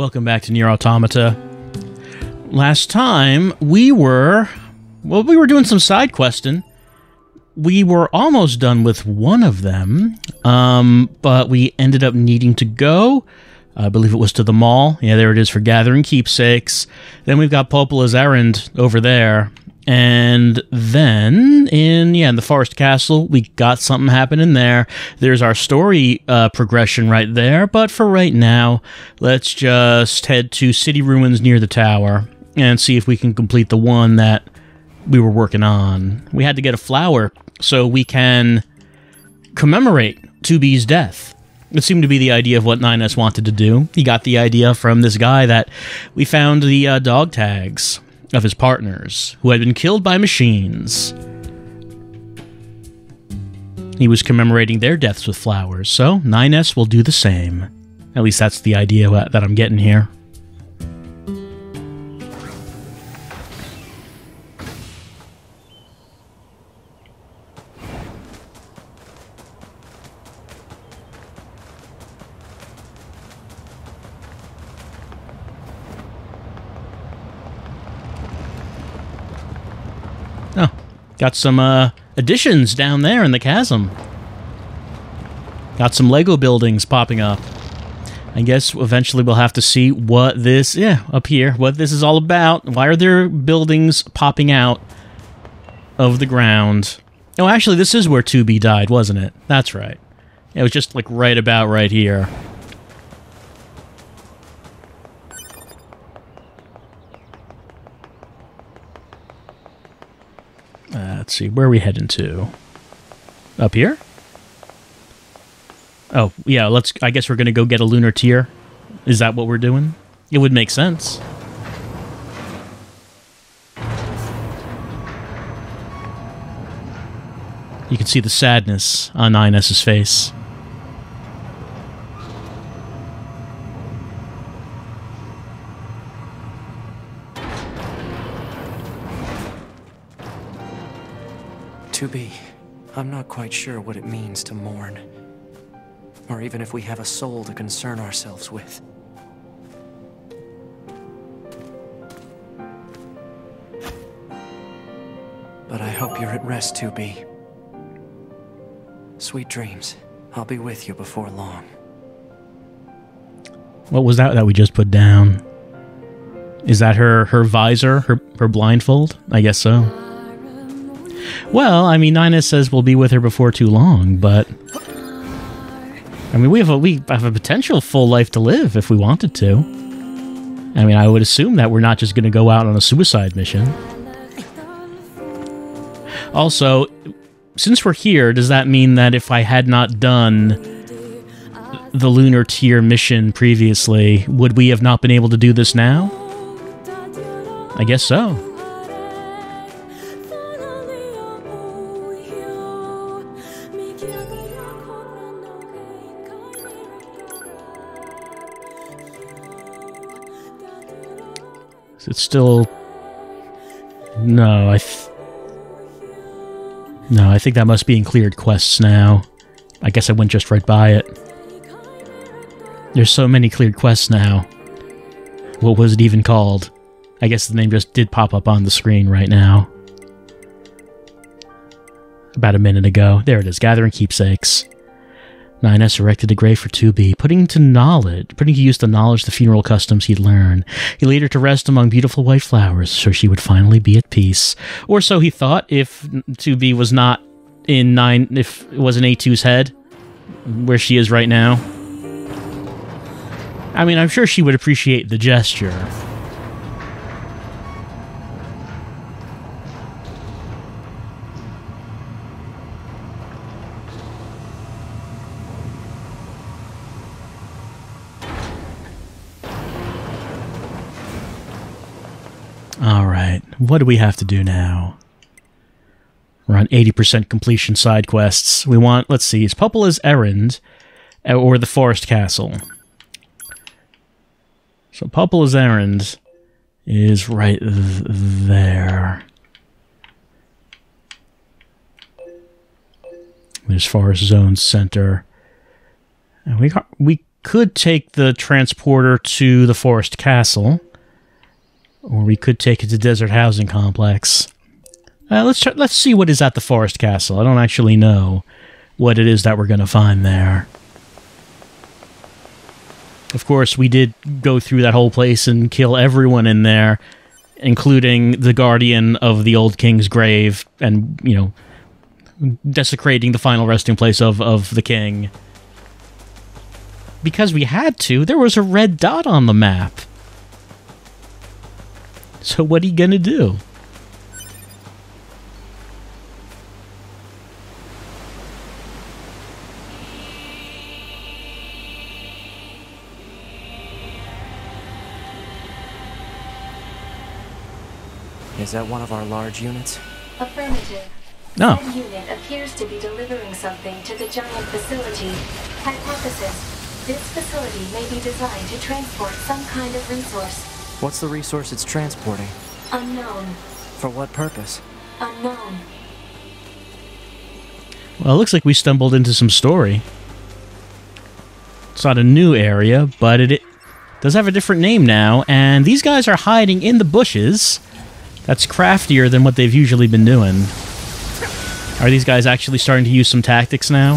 Welcome back to NieR Automata. Last time, we were doing some side questing. We were almost done with one of them, but we ended up needing to go. I believe it was to the mall. Yeah, there it is for gathering keepsakes. Then we've got Popola's errand over there. And then, in the Forest Castle, we got something happening there. There's our story progression right there. But for right now, let's just head to City Ruins near the tower and see if we can complete the one that we were working on. We had to get a flower so we can commemorate 2B's death. It seemed to be the idea of what 9S wanted to do. He got the idea from this guy that we found the dog tags of his partners, who had been killed by machines. He was commemorating their deaths with flowers, so 9S will do the same. At least that's the idea that I'm getting here. Oh, got some additions down there in the chasm. Got some Lego buildings popping up. I guess eventually we'll have to see what this, up here, what this is all about. Why are there buildings popping out of the ground? Oh, actually, this is where 2B died, wasn't it? That's right. It was just, like, right about right here. Let's see, where are we heading to? Up here? Oh, yeah, I guess we're gonna go get a lunar tier. Is that what we're doing? It would make sense. You can see the sadness on 9S's face. I'm not quite sure what it means to mourn, or even if we have a soul to concern ourselves with. But I hope you're at rest, 2B. Sweet dreams. I'll be with you before long. What was that we just put down? Is that her visor, her blindfold? I guess so. Well, I mean, 9S says we'll be with her before too long, but I mean, we have a potential full life to live if we wanted to. I mean, I would assume that we're not just going to go out on a suicide mission. Also, since we're here, does that mean that if I had not done the lunar tier mission previously, would we have not been able to do this now? I guess so. It's still... No, I think that must be in cleared quests now. I guess I went just right by it. There's so many cleared quests now. What was it even called? I guess the name just did pop up on the screen right now. About a minute ago. There it is, gathering keepsakes. 9S erected a grave for 2B, putting to use to knowledge the funeral customs he'd learned. He laid her to rest among beautiful white flowers, so she would finally be at peace. Or so he thought, if 2B was not in if it was in A2's head, where she is right now. I mean, I'm sure she would appreciate the gesture. Alright, what do we have to do now? We're on 80% completion side quests. We want, let's see, it's Popola's errand or the Forest Castle. So Popola's errand is right there. There's Forest Zone Center. And we could take the transporter to the forest castle, or we could take it to Desert Housing Complex. Let's see what is at the forest castle. I don't actually know what it is that we're going to find there. Of course, we did go through that whole place and kill everyone in there, including the guardian of the old king's grave, and, you know, desecrating the final resting place of the king. Because we had to, there was a red dot on the map. So what are you gonna do? Is that one of our large units? Affirmative. No. Said unit appears to be delivering something to the giant facility. Hypothesis. This facility may be designed to transport some kind of resource. What's the resource it's transporting? Unknown. For what purpose? Unknown. Well, it looks like we stumbled into some story. It's not a new area, but it does have a different name now, and these guys are hiding in the bushes. That's craftier than what they've usually been doing. Are these guys actually starting to use some tactics now?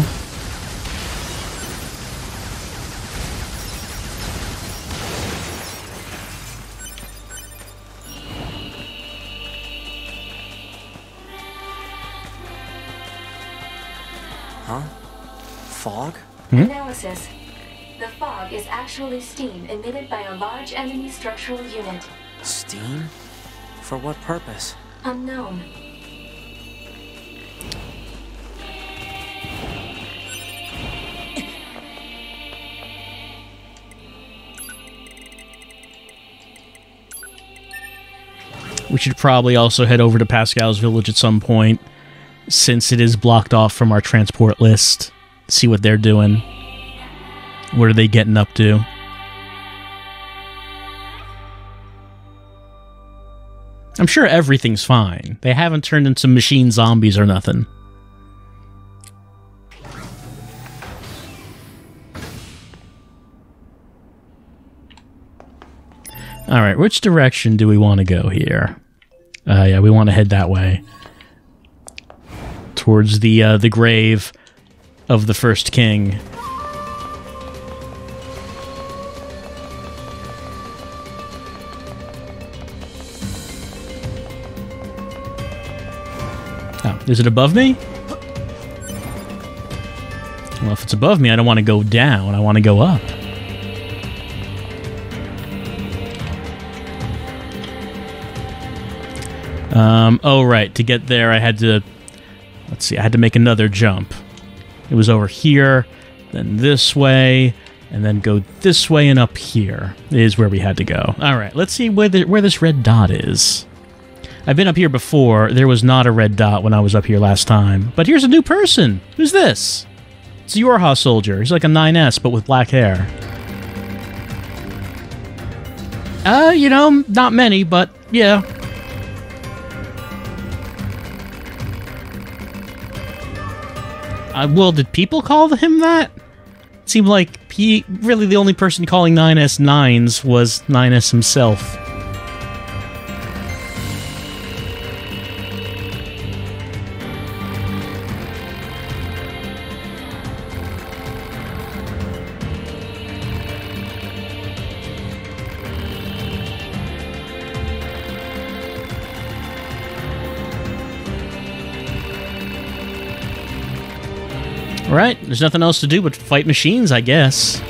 Huh? Fog? Analysis. The fog is actually steam emitted by a large enemy structural unit. Steam? For what purpose? Unknown. We should probably also head over to Pascal's village at some point, since it is blocked off from our transport list. See what they're doing. What are they getting up to? I'm sure everything's fine. They haven't turned into machine zombies or nothing. Alright, which direction do we want to go here? Yeah, we want to head that way. Towards the grave of the first king. Oh, is it above me? Well, if it's above me, I don't want to go down. I want to go up. Oh, right. To get there, I had to... Let's see. I had to make another jump. It was over here, then this way, and then go this way and up here is where we had to go. All right. Let's see where this red dot is. I've been up here before. There was not a red dot when I was up here last time. But here's a new person. Who's this? It's a Yorha soldier. He's like a 9S, but with black hair. You know, not many, but yeah. Well, did people call him that? It seemed like really the only person calling 9S 9s was 9S himself. Right, there's nothing else to do but fight machines, I guess.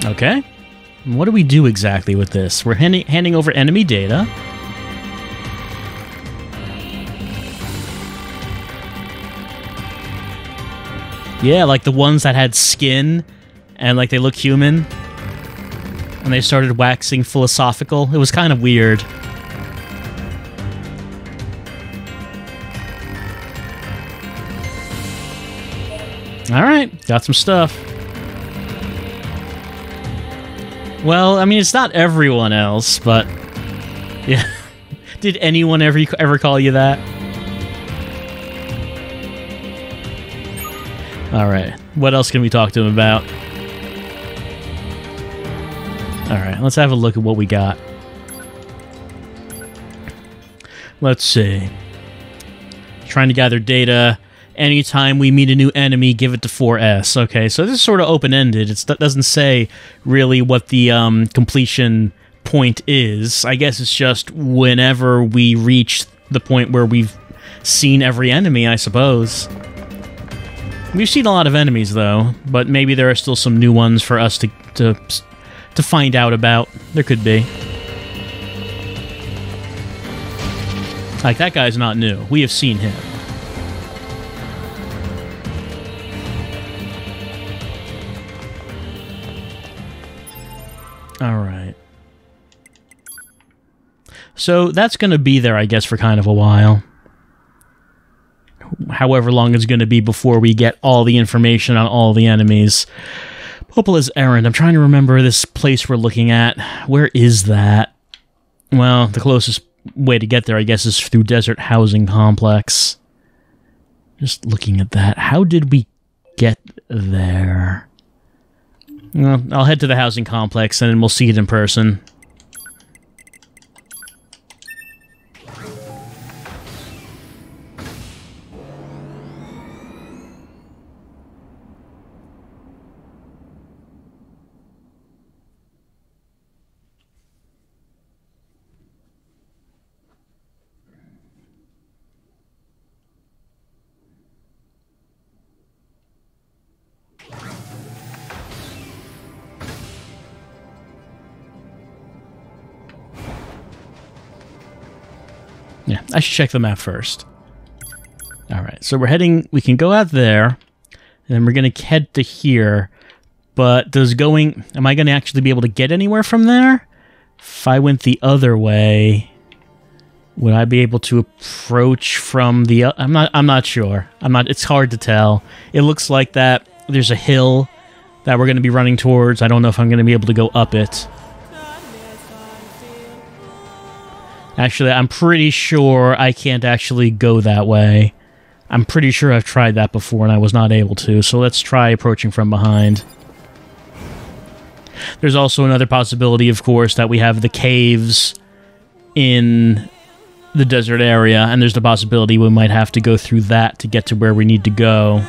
Okay. What do we do exactly with this? We're handing over enemy data. Yeah, like the ones that had skin and like they look human. And they started waxing philosophical. It was kind of weird. Alright, got some stuff. Well, I mean, it's not everyone else, but... Yeah. Did anyone ever call you that? Alright, what else can we talk to him about? Alright, let's have a look at what we got. Let's see. Trying to gather data. Anytime we meet a new enemy, give it to 4S. Okay, so this is sort of open-ended. It doesn't say really what the completion point is. I guess it's just whenever we reach the point where we've seen every enemy, I suppose. We've seen a lot of enemies, though, but maybe there are still some new ones for us to find out about. There could be. Like, that guy's not new. We have seen him. Alright. So, that's going to be there, I guess, for kind of a while. However long it's going to be before we get all the information on all the enemies. Popola's Errand. I'm trying to remember this place we're looking at. Where is that? Well, the closest way to get there, I guess, is through Desert Housing Complex. Just looking at that. How did we get there? Well, I'll head to the housing complex and then we'll see it in person. Yeah, I should check the map first. Alright, so we're heading... We can go out there, and then we're going to head to here. But does going... Am I going to actually be able to get anywhere from there? If I went the other way, would I be able to approach from the... I'm not sure. It's hard to tell. It looks like that there's a hill that we're going to be running towards. I don't know if I'm going to be able to go up it. Actually, I'm pretty sure I can't actually go that way. I'm pretty sure I've tried that before and I was not able to, so let's try approaching from behind. There's also another possibility, of course, that we have the caves in the desert area, and there's the possibility we might have to go through that to get to where we need to go.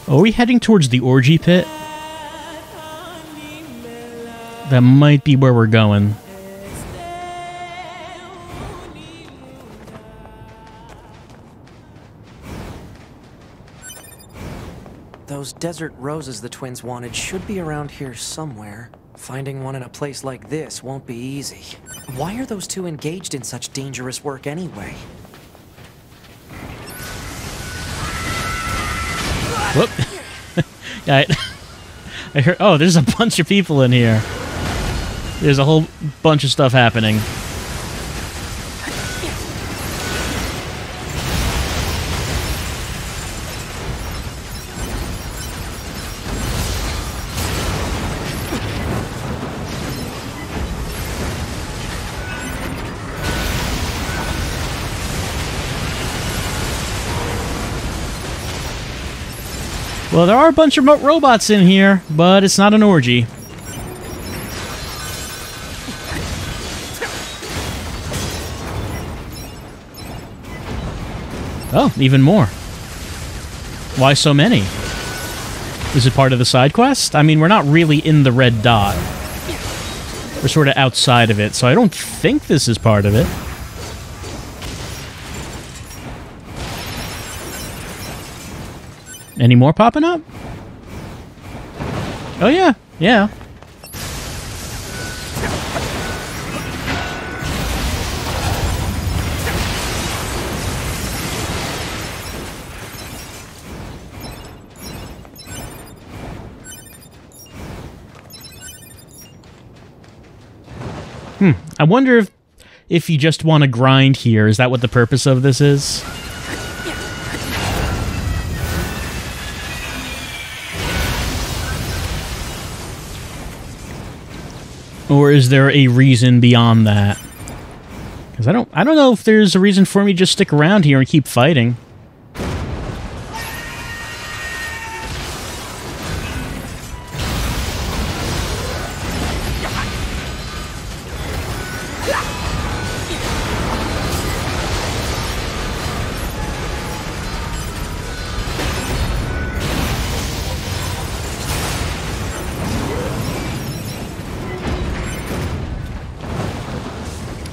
Are we heading towards the orgy pit? That might be where we're going. Those desert roses the twins wanted should be around here somewhere. Finding one in a place like this won't be easy. Why are those two engaged in such dangerous work anyway? Whoop. I heard... Oh, there's a bunch of people in here. There's a whole bunch of stuff happening. Well, there are a bunch of robots in here, but it's not an orgy. Oh, even more. Why so many? Is it part of the side quest? I mean, we're not really in the red dot. We're sort of outside of it, so I don't think this is part of it. Any more popping up? Oh, yeah. Yeah. I wonder if you just want to grind here. Is that what the purpose of this is? Or is there a reason beyond that? Because I don't know if there's a reason for me to just stick around here and keep fighting.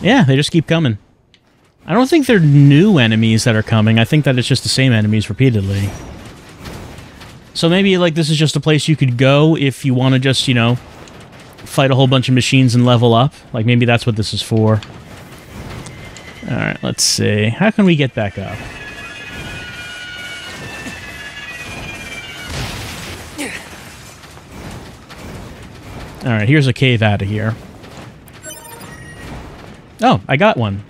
Yeah, they just keep coming. I don't think they're new enemies that are coming. I think that it's just the same enemies repeatedly. So maybe, like, this is just a place you could go if you want to just, you know, fight a whole bunch of machines and level up. Like, maybe that's what this is for. Alright, let's see. How can we get back up? Alright, here's a cave out of here. Oh, I got one.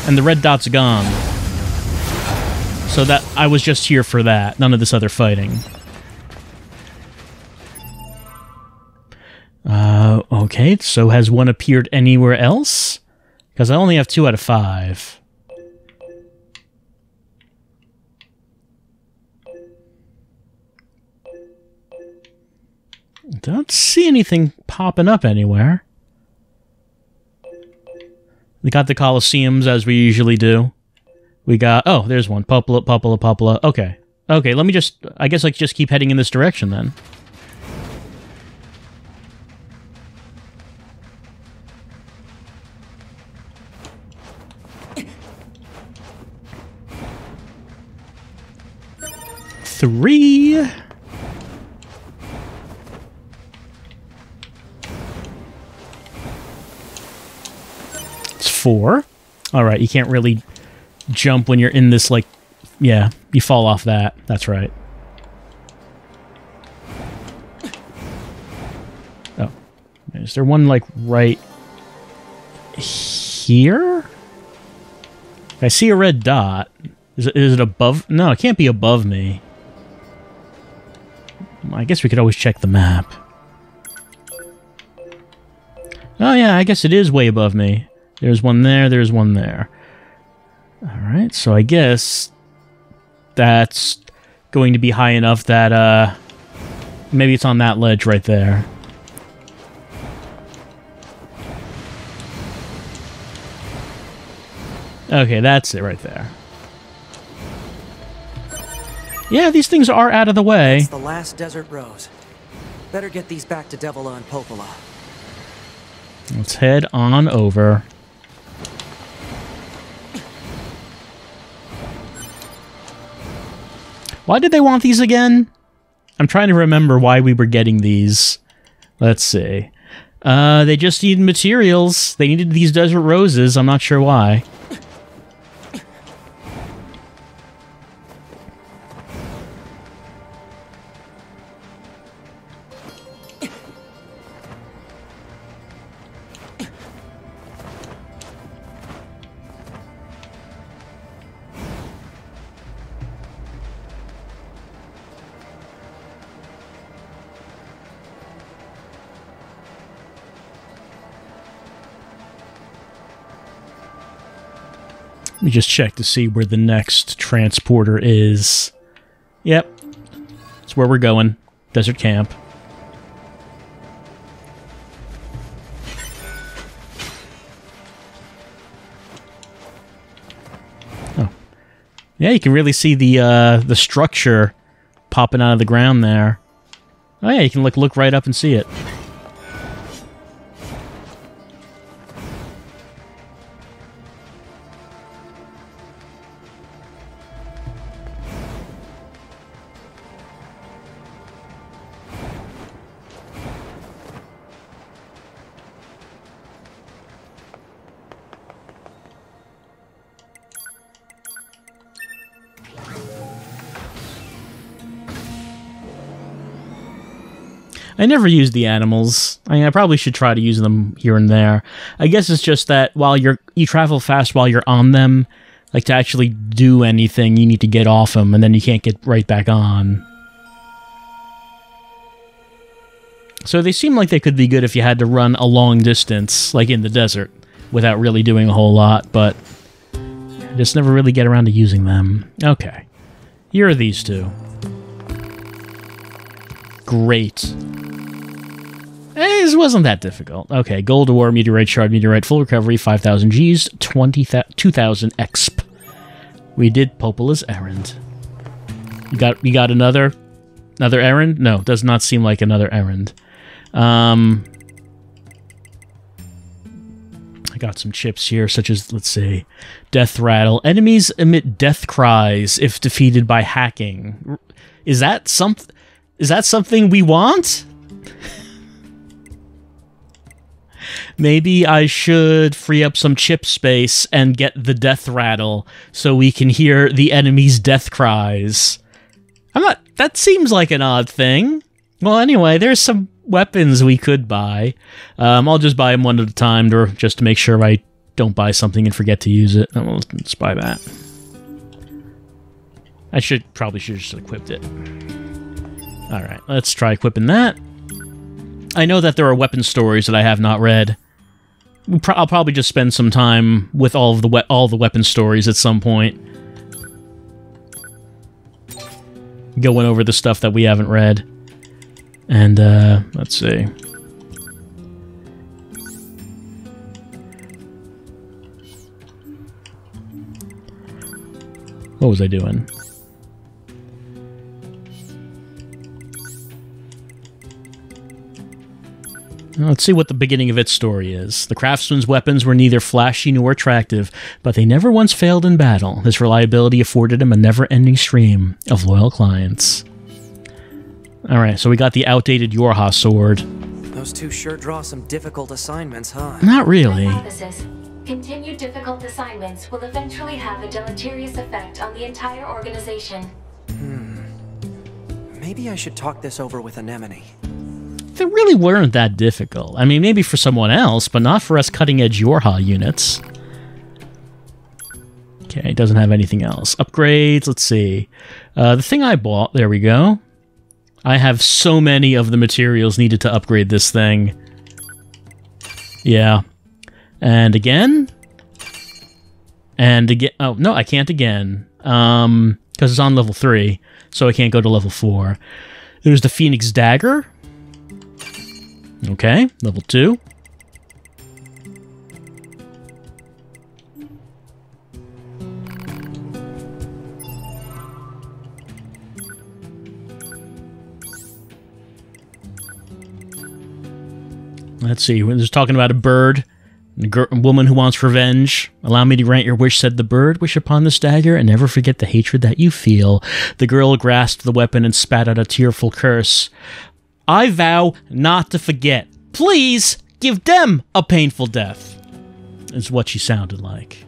And the red dot's gone. So that I was just here for that. None of this other fighting. Okay, so has one appeared anywhere else? Because I only have 2 out of 5. Don't see anything popping up anywhere. We got the Colosseums, as we usually do. We got... Oh, there's one. Popola. Okay. Okay, let me just... I guess I could just keep heading in this direction, then. Three... It's 4. Alright, you can't really jump when you're in this, like... Yeah, you fall off that. That's right. Oh. Is there one, like, right... here? I see a red dot. Is it above? No, it can't be above me. I guess we could always check the map. Oh yeah, I guess it is way above me. There's one there, there's one there. Alright, so I guess that's going to be high enough that, maybe it's on that ledge right there. Okay, that's it right there. Yeah, these things are out of the way. It's the last desert rose. Better get these back to Devila and Popola. Let's head on over. Why did they want these again? I'm trying to remember why we were getting these. Let's see. They just needed materials. They needed these desert roses. I'm not sure why. Let me just check to see where the next transporter is. Yep, It's where we're going. Desert camp. Oh. Yeah, you can really see the structure popping out of the ground there. Oh yeah, you can look right up and see it. I never use the animals. I mean, I probably should try to use them here and there. I guess it's just that while you travel fast while you're on them, like to actually do anything, you need to get off them, and then you can't get right back on. So they seem like they could be good if you had to run a long distance, like in the desert, without really doing a whole lot, but I just never really get around to using them. Okay. Here are these two. Great. This wasn't that difficult. Okay, gold ore, meteorite shard, meteorite, full recovery, 5,000 Gs, 2,000 exp. We did Popola's errand. You got another errand? No, does not seem like another errand. I got some chips here, such as, let's see, death rattle. Enemies emit death cries if defeated by hacking. Is that something we want? Maybe I should free up some chip space and get the death rattle so we can hear the enemy's death cries. That seems like an odd thing. Well, anyway, there's some weapons we could buy. I'll just buy them one at a time just to make sure I don't buy something and forget to use it. Let's buy that. I probably should have just equipped it. Alright, let's try equipping that. I know that there are weapon stories that I have not read. I'll probably just spend some time with all the weapon stories at some point. Going over the stuff that we haven't read. And, let's see. What was I doing? Let's see what the beginning of its story is. The craftsman's weapons were neither flashy nor attractive, but they never once failed in battle. This reliability afforded him a never-ending stream of loyal clients. Alright, so we got the outdated Yorha sword. Those two sure draw some difficult assignments, huh? Not really. Hypothesis. Continued difficult assignments will eventually have a deleterious effect on the entire organization. Maybe I should talk this over with Anemone. They really weren't that difficult. I mean, maybe for someone else, but not for us cutting-edge Yorha units. Okay, it doesn't have anything else. Upgrades, let's see. The thing I bought, there we go. I have so many of the materials needed to upgrade this thing. Yeah. And again? And again. Oh, no, I can't again. Because it's on level 3, so I can't go to level 4. There's the Phoenix Dagger. Okay, level 2. Let's see, we're just talking about a bird, a woman who wants revenge. Allow me to grant your wish, said the bird. Wish upon this dagger and never forget the hatred that you feel. The girl grasped the weapon and spat out a tearful curse. I vow not to forget. Please give them a painful death, is what she sounded like.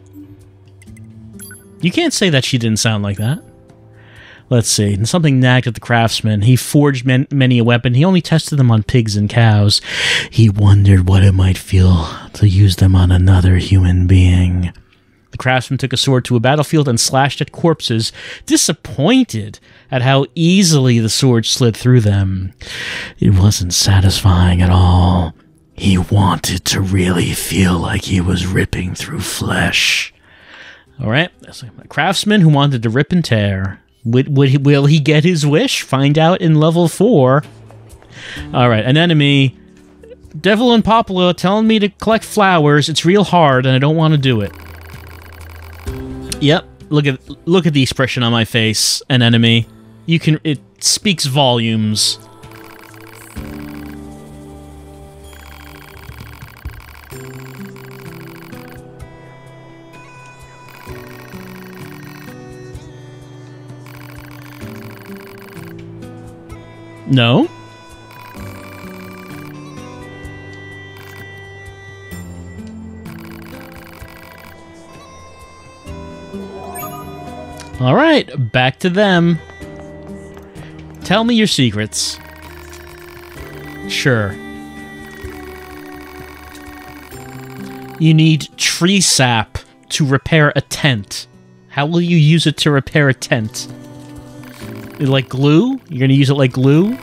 You can't say that she didn't sound like that. Let's see. Something nagged at the craftsman. He forged many a weapon. He only tested them on pigs and cows. He wondered what it might feel to use them on another human being. The craftsman took a sword to a battlefield and slashed at corpses, disappointed at how easily the sword slid through them. It wasn't satisfying at all. He wanted to really feel like he was ripping through flesh. All right, that's a craftsman who wanted to rip and tear. Will he get his wish? Find out in level 4. Alright, an enemy. Devil and Popula telling me to collect flowers. It's real hard, and I don't want to do it. Yep, look at the expression on my face. An enemy. It speaks volumes. No? Alright, back to them. Tell me your secrets. Sure. You need tree sap to repair a tent. How will you use it to repair a tent? Like glue? You're gonna use it like glue?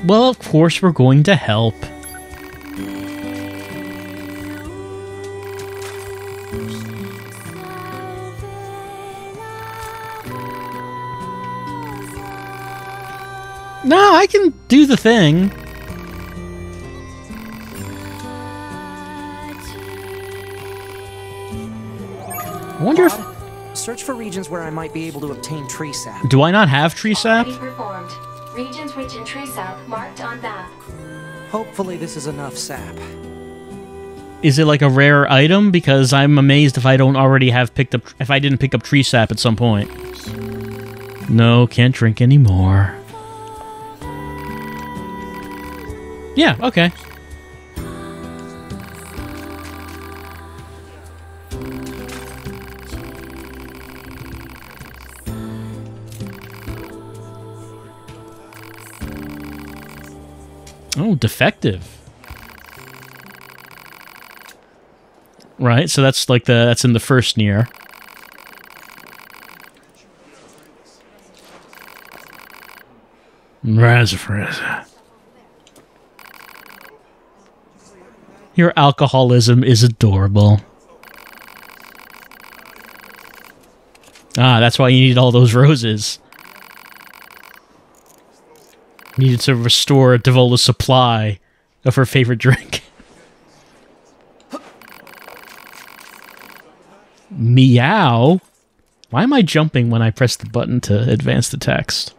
Well, of course we're going to help. No, I can do the thing. I wonder if... Search for regions where I might be able to obtain tree sap. Do I not have tree sap? Already performed. Regions rich in tree sap marked on map. Hopefully this is enough sap. Is it like a rare item? Because I'm amazed if I don't already have picked up... If I didn't pick up tree sap at some point. No, can't drink anymore. Yeah, okay. Oh, defective. Right, so that's like that's in the first NieR. Razafrazza. Your alcoholism is adorable. Ah, that's why you needed all those roses. Needed to restore Devola's supply of her favorite drink. Meow? Why am I jumping when I press the button to advance the text?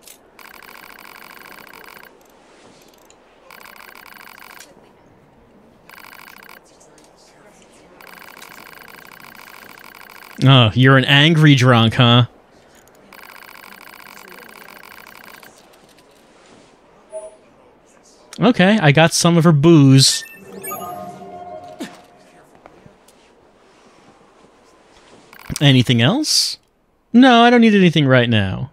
Oh, you're an angry drunk, huh? Okay, I got some of her booze. Anything else? No, I don't need anything right now.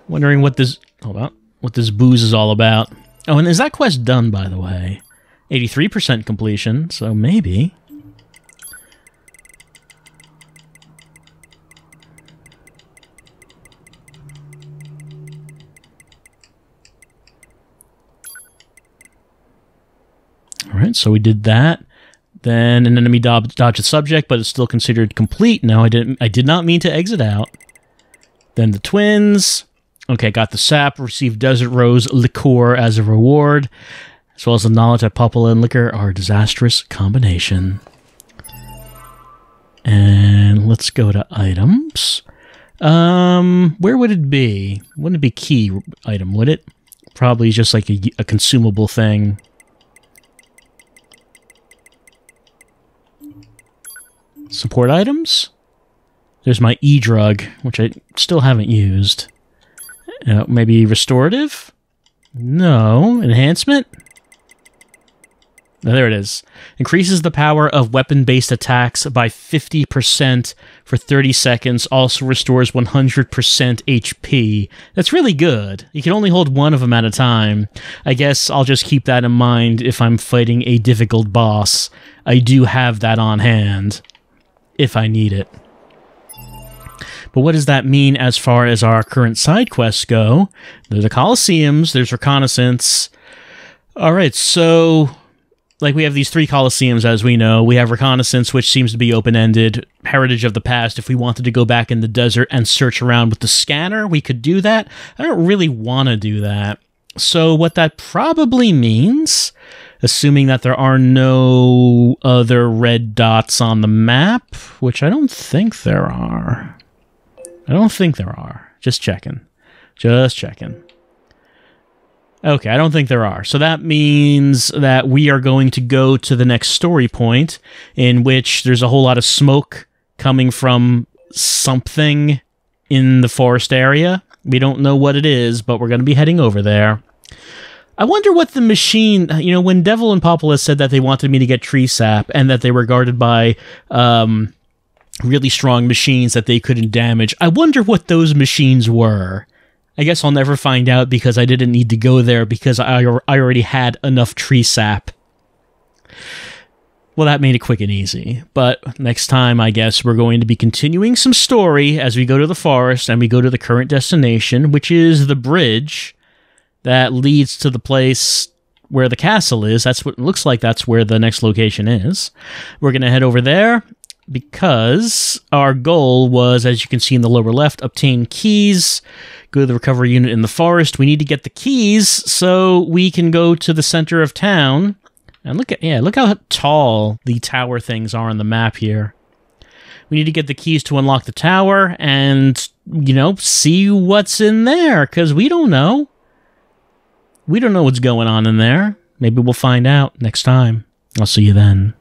Wondering what this... Hold on. What this booze is all about. Oh, and is that quest done, by the way? 83% completion, so maybe... Alright, so we did that. Then an enemy dodged a subject, but it's still considered complete. No, I did not mean to exit out. Then the twins. Okay, got the sap, received Desert Rose liqueur as a reward, as well as the knowledge that Popula and liquor are a disastrous combination. And let's go to items. Where would it be? Wouldn't it be key item, would it? Probably just like a consumable thing. Support items? There's my E-drug, which I still haven't used. Maybe restorative? No. Enhancement? Oh, there it is. Increases the power of weapon-based attacks by 50% for 30 seconds. Also restores 100% HP. That's really good. You can only hold one of them at a time. I guess I'll just keep that in mind if I'm fighting a difficult boss. I do have that on hand. If I need it. But what does that mean as far as our current side quests go? There's the Colosseums, there's reconnaissance. All right, so like we have these 3 Colosseums, as we know. We have reconnaissance, which seems to be open-ended. Heritage of the past, if we wanted to go back in the desert and search around with the scanner, we could do that. I don't really want to do that. So what that probably means, assuming that there are no other red dots on the map, which I don't think there are. Just checking. Okay, I don't think there are. So that means that we are going to go to the next story point, in which there's a whole lot of smoke coming from something in the forest area. We don't know what it is, but we're going to be heading over there. I wonder what the machine... when Devil and Populus said that they wanted me to get tree sap, and that they were guarded by really strong machines that they couldn't damage, I wonder what those machines were. I guess I'll never find out because I didn't need to go there because I already had enough tree sap. Well, that made it quick and easy. But next time, I guess, we're going to be continuing some story as we go to the forest and we go to the current destination, which is the bridge that leads to the place where the castle is. That's what it looks like. That's where the next location is. We're going to head over there because our goal was, as you can see in the lower left, obtain keys. Go to the recovery unit in the forest. We need to get the keys so we can go to the center of town. And look how tall the tower things are on the map here. We need to get the keys to unlock the tower and, see what's in there, because we don't know. We don't know what's going on in there. Maybe we'll find out next time. I'll see you then.